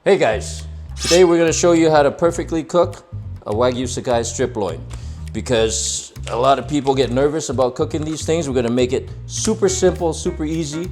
Hey guys, today we're going to show you how to perfectly cook a Wagyu Striplion. Because a lot of people get nervous about cooking these things, we're going to make it super simple, super easy.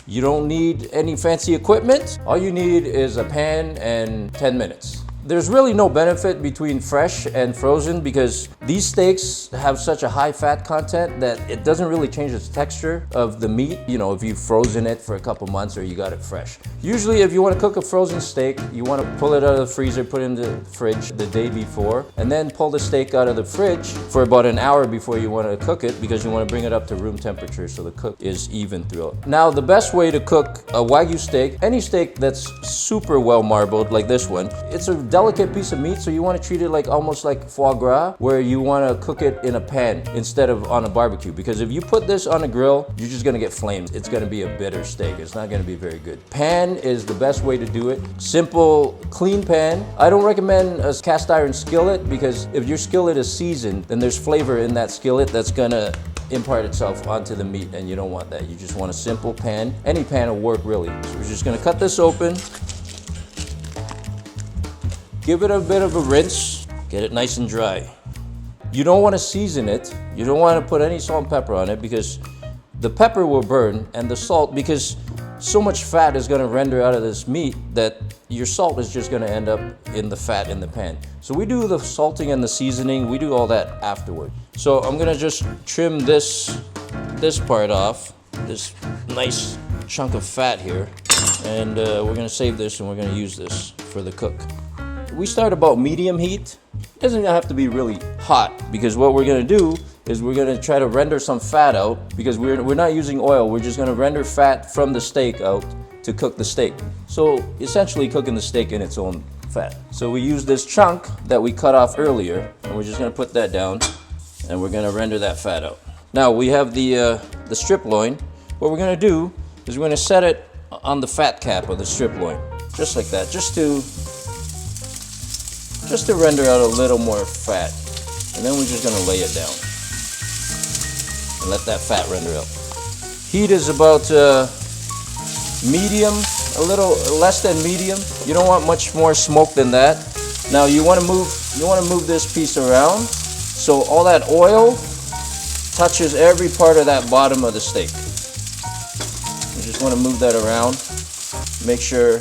You don't need any fancy equipment. All you need is a pan and 10 minutes. There's really no benefit between fresh and frozen because these steaks have such a high fat content that it doesn't really change the texture of the meat, you know, if you've frozen it for a couple months or you got it fresh. Usually if you want to cook a frozen steak, you want to pull it out of the freezer, put it in the fridge the day before, and then pull the steak out of the fridge for about an hour before you want to cook it because you want to bring it up to room temperature so the cook is even throughout. Now the best way to cook a Wagyu steak, any steak that's super well marbled like this one, it's a delicate piece of meat, so you want to treat it like almost like foie gras, where you want to cook it in a pan instead of on a barbecue, because if you put this on a grill, you're just going to get flames. It's going to be a bitter steak. It's not going to be very good. Pan is the best way to do it. Simple, clean pan. I don't recommend a cast iron skillet because if your skillet is seasoned, then there's flavor in that skillet that's going to impart itself onto the meat, and you don't want that. You just want a simple pan. Any pan will work really. So we're just going to cut this open. Give it a bit of a rinse, get it nice and dry. You don't want to season it. You don't want to put any salt and pepper on it because the pepper will burn, and the salt, because so much fat is going to render out of this meat that your salt is just going to end up in the fat in the pan. So we do the salting and the seasoning, we do all that afterward. So I'm going to just trim this part off, this nice chunk of fat here, and we're going to save this and we're going to use this for the cook. We start about medium heat. It doesn't have to be really hot because what we're going to do is we're going to try to render some fat out because we're not using oil. We're just going to render fat from the steak out to cook the steak. So essentially cooking the steak in its own fat. So we use this chunk that we cut off earlier, and we're just going to put that down and we're going to render that fat out. Now we have the strip loin. What we're going to do is we're going to set it on the fat cap of the strip loin, just like that, just to render out a little more fat. And then we're just going to lay it down and let that fat render out. Heat is about medium, a little less than medium. You don't want much more smoke than that. Now you want to move this piece around so all that oil touches every part of that bottom of the steak. You just want to move that around. Make sure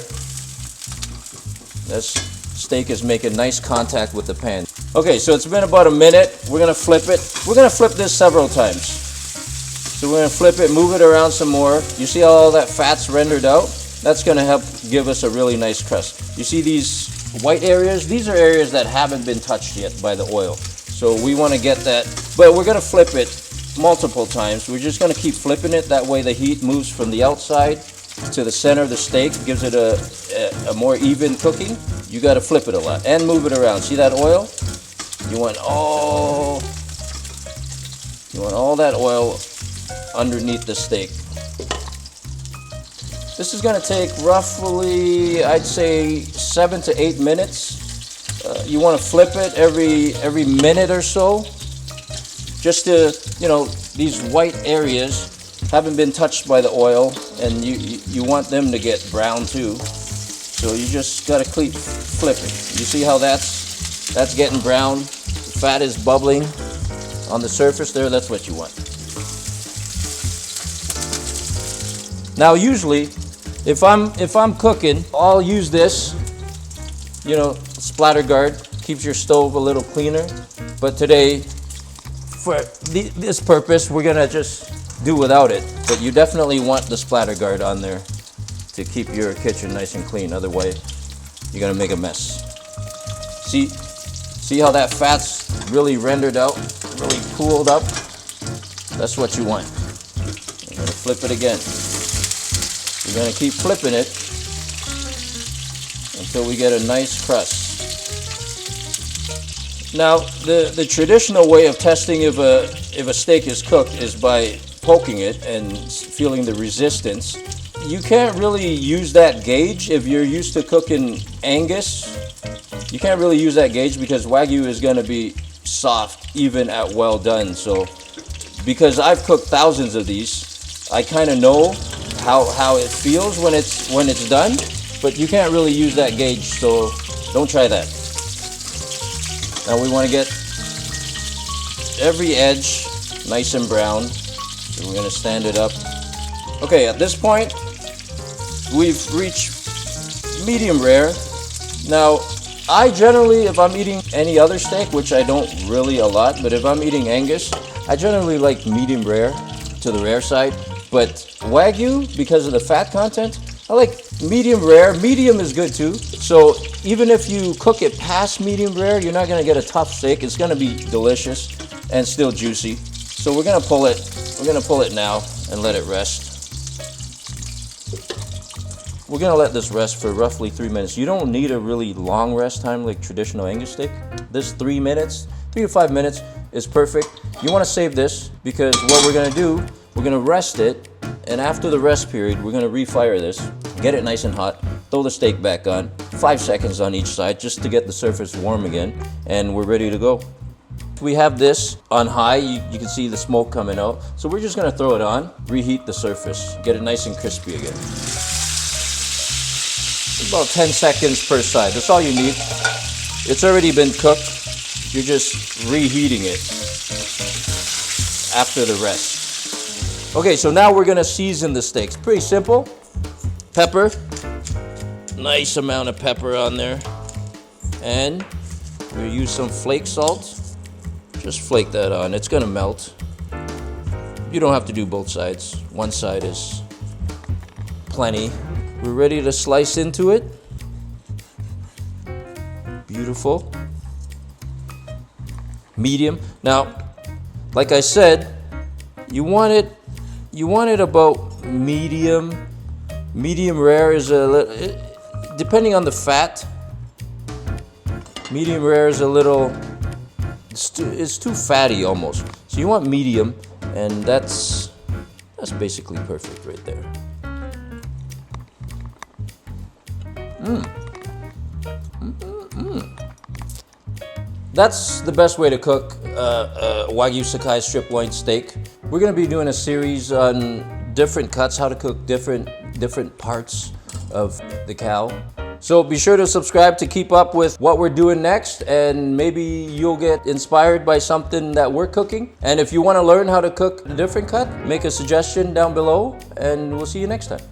this steak is making nice contact with the pan. Okay, so it's been about a minute. We're gonna flip it. We're gonna flip this several times. So we're gonna flip it, move it around some more. You see how all that fat's rendered out? That's gonna help give us a really nice crust. You see these white areas? These are areas that haven't been touched yet by the oil. So we wanna get that, but we're gonna flip it multiple times. We're just gonna keep flipping it. That way the heat moves from the outside to the center of the steak, gives it a more even cooking. You got to flip it a lot and move it around. See that oil? You want all that oil underneath the steak. This is going to take roughly, I'd say, 7 to 8 minutes. You want to flip it every minute or so, just to, you know, these white areas haven't been touched by the oil, and you want them to get brown too. So you just gotta keep flipping. You see how that's getting brown? The fat is bubbling on the surface there. That's what you want. Now usually, if I'm cooking, I'll use this, you know, splatter guard. Keeps your stove a little cleaner. But today, for this purpose, we're gonna just do without it, but you definitely want the splatter guard on there to keep your kitchen nice and clean. Otherwise, you're gonna make a mess. See how that fat's really rendered out, really cooled up? That's what you want. You're gonna flip it again. You're gonna keep flipping it until we get a nice crust. Now, the traditional way of testing if a steak is cooked is by poking it and feeling the resistance. You can't really use that gauge if you're used to cooking Angus. You can't really use that gauge because Wagyu is going to be soft even at well done. So because I've cooked thousands of these, I kind of know how it feels when it's done. but you can't really use that gauge, so don't try that. Now we want to get every edge nice and brown. So we're going to stand it up. Okay, at this point, we've reached medium rare. Now, I generally, if I'm eating any other steak, which I don't really a lot, but if I'm eating Angus, I generally like medium rare to the rare side. But Wagyu, because of the fat content, I like medium rare. Medium is good too. So even if you cook it past medium rare, you're not gonna get a tough steak. It's gonna be delicious and still juicy. So we're gonna pull it. We're gonna pull it now and let it rest. We're gonna let this rest for roughly 3 minutes. You don't need a really long rest time like traditional Angus steak. This 3 minutes, 3 to 5 minutes is perfect. You wanna save this because what we're gonna do, we're gonna rest it, and after the rest period, we're gonna refire this, get it nice and hot, throw the steak back on, 5 seconds on each side just to get the surface warm again, and we're ready to go. We have this on high, you can see the smoke coming out, so we're just gonna throw it on, reheat the surface, get it nice and crispy again. About 10 seconds per side, that's all you need. It's already been cooked, you're just reheating it after the rest. Okay, so now we're gonna season the steaks. Pretty simple. Pepper, nice amount of pepper on there. And we'll use some flake salt. Just flake that on, it's gonna melt. You don't have to do both sides. One side is plenty. We're ready to slice into it. Beautiful. Medium. Now, like I said, you want it about medium. Medium rare is a little, depending on the fat. Medium rare is a little, it's too fatty almost. So you want medium, and that's basically perfect right there. That's the best way to cook Wagyu Sakai strip loin steak. We're going to be doing a series on different cuts, how to cook different parts of the cow. So be sure to subscribe to keep up with what we're doing next, and maybe you'll get inspired by something that we're cooking. And if you want to learn how to cook a different cut, make a suggestion down below, and we'll see you next time.